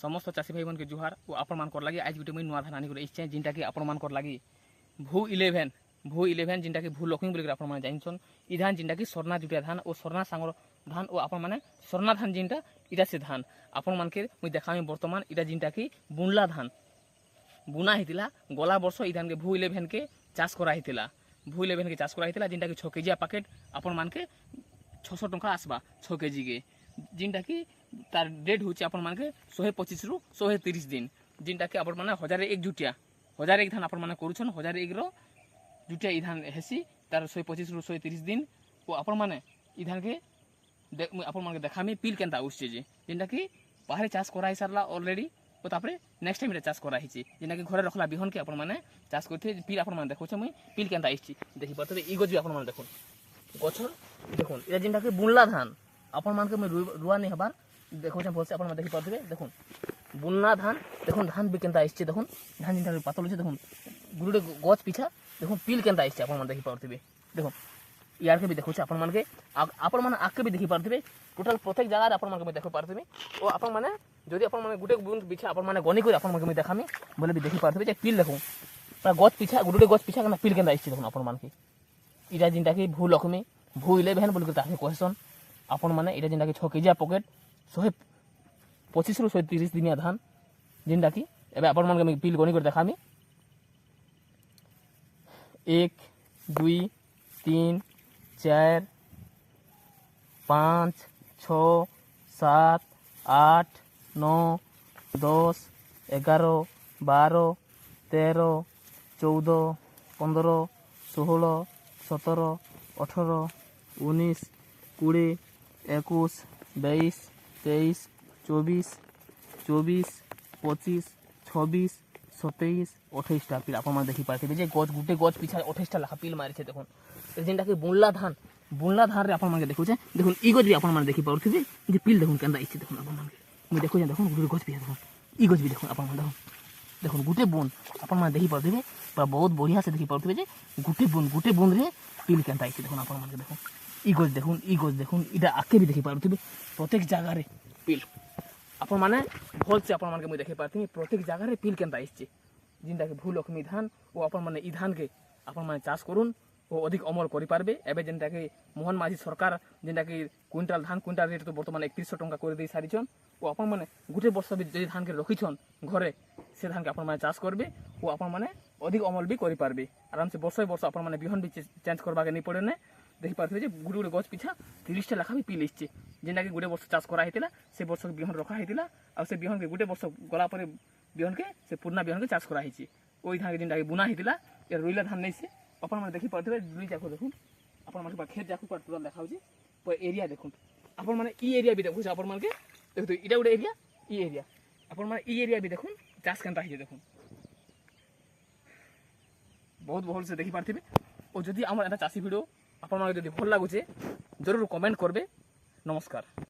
समस्त चाषी भाई मन के जुहार और आपण मान लगी आज गुटे मुई नुआ धान आनी इच्छे जिनटा कि आपण मान लगी भू इलेवेन जिनटा कि भू लक्ष्मी बोलिक आपण माने जानछन इ धान जिनटा कि स्वर्णा जुटिया धान और स्वर्णा सांगर धान और आपण माने स्वर्णा धान जिनटा इटा से धान आपण मान के मुई देखामी वर्तमान इटा जिनटा कि बुनला धान बुना हितिला गला वर्ष इ धान के भू इलेवेन के चाष करा हितिला भू इलेवेन के चाष करा हितिला जिनटा कि 6 केजिया पैकेट आपण मान के 600 टंका आसबा 6 केजी के जिनटा कि तार डेट होची आपण मान के 125 रु 130 दिन जिनटा कि आपण माने 1001 जुटिया 1001 धान आपण माने करूछन 1001 रो जुटिया इ धान हेसी तार 125 रु 130 दिन ओ आपण माने इ धान के आपण मान के देखामी पिल केनता उछे जे जिनटा कि बाहर चाष करा ही सारला ऑलरेडी ओ तापरे नेक्स्ट टाइम रे चाष करा हिची जिनटा कि घरे रखला बिहन के आपण माने चाष करथे पिल आपण माने देखो छ मुई पिल केनता आइछि देखि परते इ गज भी आपण माने देखो गछर देखो इरा जिनटा कि बुनला धान आपण मान के मुई रुआ नहीं हबार देखो छ बोलसे आपण माने देखि परते देखो बुनना धान देखो धान भी केनता आइछि देखो धान जिनटा पातल छ देखो गुरुडे गछ पिछा देखो पिल केनता आइछि आपण माने देखि परते देखो यार के भी देखो छ आपण मान के आपण माने आके भी देखि परते टोटल प्रत्येक जगह रे आपण मान के देखो परते ओ आपण माने जदि आपण माने गुटे बुन पिछा आपण माने गनी कर आपण मान के देखामी बोले भी देखि परते जे पिल देखो पूरा गछ पिछा गुरुडे गछ पिछा केना पिल केनता आइछि देखो आपण मान के इरा जिनटा कि भू लक्ष्मी भू इलेवेन बोल के ताके कहसन आपण माने इरा जिनटा कि 6 केजिया पॉकेट 125 रु 130 दिनिया धान जिनटा कि एबे आपण मान के पिल गनी कर देखामी 1 2 3 4 5 6 7 8 9 10 11 12 13 14 15 16 17 18 19 20 21 22 23 24 24 25 26 27 28 टा पिल आपण देखि पाते जे गज गुटे गज पिछा 28 टा लाखा पिल मारि छे देखो जेनटा कि बुनला धान रे आपण माने देखो छे देखो इ गज भी आपण माने देखि पाउथिबे जे पिल देखो केनदा इछि देखो आपण माने मु देखो जे देखो गुटे गज भी देखो इ गज भी देखो आपण माने देखो गुटे बुन आपण माने देखि पाउथिबे पूरा बहुत बढ़िया से देखि पाउथिबे जे गुटे बुन रे पिल केनता इछि देखो आपण माने देखो इ गज देखो इटा आके भी देखि पाउथिबे प्रत्येक जगह रे पिल आपण माने भल से आपण माने के मु देखि पाथिबे प्रत्येक जगह रे पिल केनता इछि जिनटा कि भू लक्ष्मी धान ओ आपण माने इ धान के आपण माने चाष करून् ओ अधिक अमल करि पारबे एबे जेनटा कि मोहन माझी सरकार जेनटा कि क्विंटाल रेट तो वर्तमान 3100 टंका कर दे सारिछन ओ आपण माने गुटे वर्ष भी जे धान के रखिछन घरे से धान के आपण माने चाष करबे ओ आपण माने अधिक अमल भी करि पारबे आराम से वर्ष आपण माने बिहन भी चेंज करबा के नहीं पड़े ने देखि पारबे जे गुटे गछ पिछा 30 टा लाखा भी पिल इछे जेनटा कि गुटे वर्ष चाष करा हेतिला से वर्ष बिहन रखा हेतिला आ से बिहन के गुटे वर्ष गला परे बिहन के से पुरना बिहन के चाष करा हिची ओइ धान के जेनटा कि बुना हेतिला ए रोइला धान नै से अपन माने देखि परथे दुई जाको देखु अपन माने बा खेत जाको पर तुरंत देखाउ छी पर एरिया देखु अपन माने ई एरिया भी देखु छी अपन माने के देखु तो इटा उडे एरिया ई एरिया अपन माने ई एरिया भी देखु चाष केनता हिजे देखु बहुत बहुत से देखि पारथिबे ओ जदि हमर एटा चासी वीडियो अपन माने जदि भल लागुचे जरूर कमेंट करबे नमस्कार।